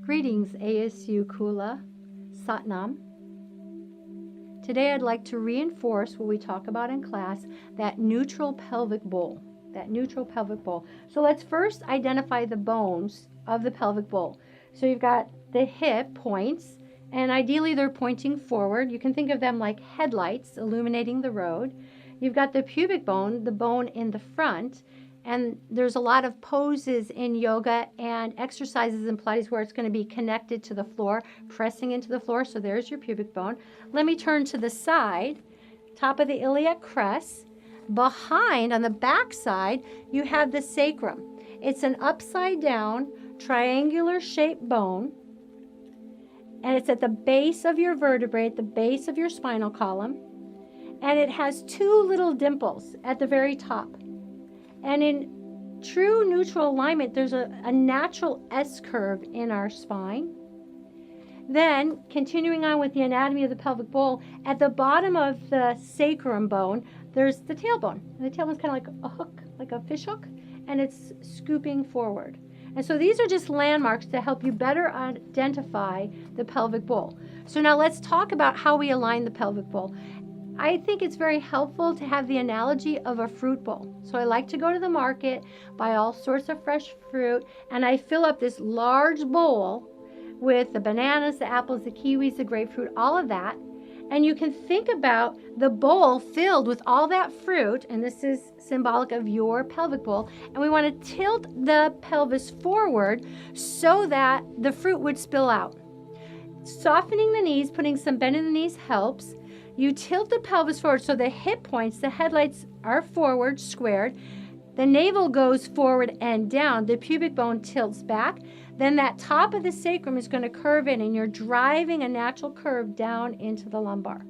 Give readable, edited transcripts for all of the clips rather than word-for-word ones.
Greetings, ASU Kula Satnam. Today I'd like to reinforce what we talk about in class, that neutral pelvic bowl. So let's first identify the bones of the pelvic bowl. So you've got the hip points, and ideally they're pointing forward. You can think of them like headlights illuminating the road. You've got the pubic bone, the bone in the front, and there's a lot of poses in yoga and exercises in Pilates where it's going to be connected to the floor, pressing into the floor. So there's your pubic bone. Let me turn to the side, top of the iliac crest. Behind, on the back side, you have the sacrum. It's an upside down, triangular shaped bone, and it's at the base of your vertebrae, at the base of your spinal column, and it has two little dimples at the very top. And in true neutral alignment, there's a natural S-curve in our spine. Then, continuing on with the anatomy of the pelvic bowl, at the bottom of the sacrum bone, there's the tailbone. And the tailbone's kind of like a hook, like a fish hook, and it's scooping forward. And so these are just landmarks to help you better identify the pelvic bowl. So now let's talk about how we align the pelvic bowl. I think it's very helpful to have the analogy of a fruit bowl. So I like to go to the market, buy all sorts of fresh fruit, and I fill up this large bowl with the bananas, the apples, the kiwis, the grapefruit, all of that. And you can think about the bowl filled with all that fruit, and this is symbolic of your pelvic bowl, and we want to tilt the pelvis forward so that the fruit would spill out. Softening the knees, putting some bend in the knees helps. You tilt the pelvis forward so the hip points, the headlights are forward, squared. The navel goes forward and down. The pubic bone tilts back. Then that top of the sacrum is going to curve in, and you're driving a natural curve down into the lumbar.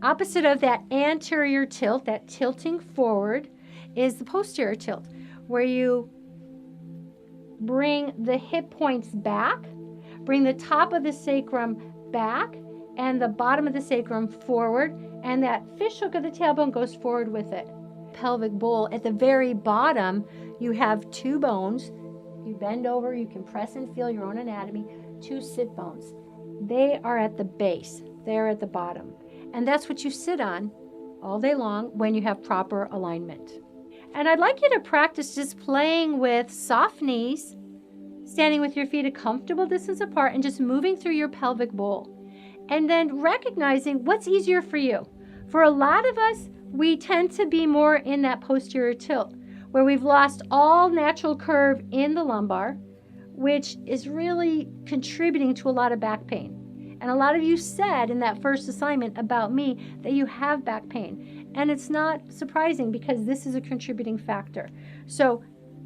Opposite of that anterior tilt, that tilting forward, is the posterior tilt, where you bring the hip points back, bring the top of the sacrum back, and the bottom of the sacrum forward, and that fish hook of the tailbone goes forward with it. Pelvic bowl, at the very bottom, you have two bones. You bend over, you can press and feel your own anatomy, two sit bones. They are at the base, they're at the bottom. And that's what you sit on all day long when you have proper alignment. And I'd like you to practice just playing with soft knees, standing with your feet a comfortable distance apart, and just moving through your pelvic bowl. And then recognizing what's easier for you. For a lot of us, we tend to be more in that posterior tilt, where we've lost all natural curve in the lumbar, which is really contributing to a lot of back pain. And a lot of you said in that first assignment about me that you have back pain. And it's not surprising because this is a contributing factor. So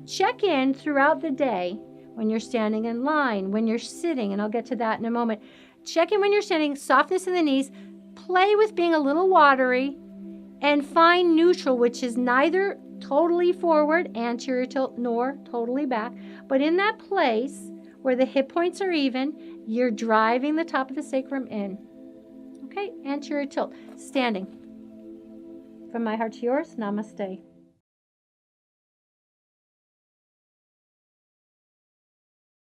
check in throughout the day when you're standing in line, when you're sitting, and I'll get to that in a moment. Check in when you're standing, softness in the knees, play with being a little watery, and find neutral, which is neither totally forward, anterior tilt, nor totally back, but in that place where the hip points are even, you're driving the top of the sacrum in. Okay, anterior tilt, standing. From my heart to yours, namaste.